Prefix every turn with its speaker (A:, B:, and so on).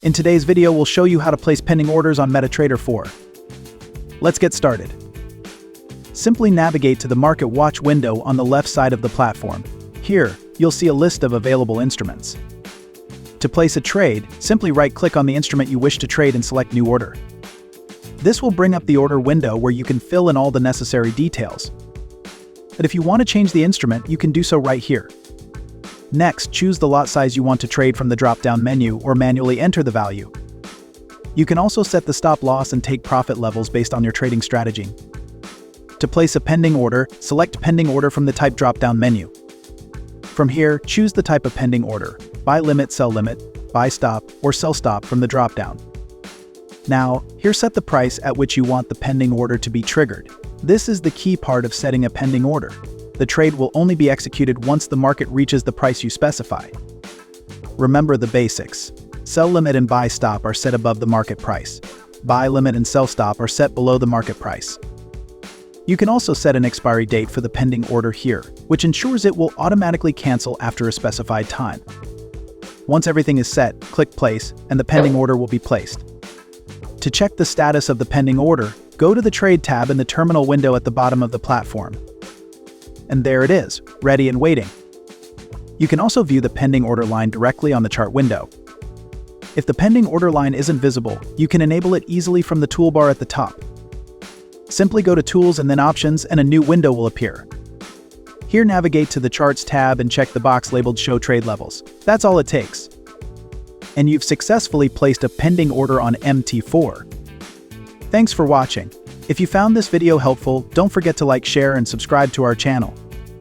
A: In today's video, we'll show you how to place pending orders on MetaTrader 4. Let's get started. Simply navigate to the Market Watch window on the left side of the platform. Here, you'll see a list of available instruments. To place a trade, simply right-click on the instrument you wish to trade and select New Order. This will bring up the order window where you can fill in all the necessary details. But if you want to change the instrument, you can do so right here. Next, choose the lot size you want to trade from the drop-down menu or manually enter the value. You can also set the stop loss and take profit levels based on your trading strategy. To place a pending order, select Pending Order from the Type drop-down menu. From here, choose the type of pending order: buy limit, sell limit, buy stop, or sell stop from the drop-down. Now, here set the price at which you want the pending order to be triggered. This is the key part of setting a pending order. The trade will only be executed once the market reaches the price you specify. Remember the basics. Sell limit and buy stop are set above the market price. Buy limit and sell stop are set below the market price. You can also set an expiry date for the pending order here, which ensures it will automatically cancel after a specified time. Once everything is set, click Place, and the pending order will be placed. To check the status of the pending order, go to the Trade tab in the terminal window at the bottom of the platform. And there it is, ready and waiting. You can also view the pending order line directly on the chart window. If the pending order line isn't visible, you can enable it easily from the toolbar at the top. Simply go to Tools and then Options, and a new window will appear. Here, navigate to the Charts tab and check the box labeled Show Trade Levels. That's all it takes. And you've successfully placed a pending order on MT4. Thanks for watching. If you found this video helpful, don't forget to like, share, and subscribe to our channel.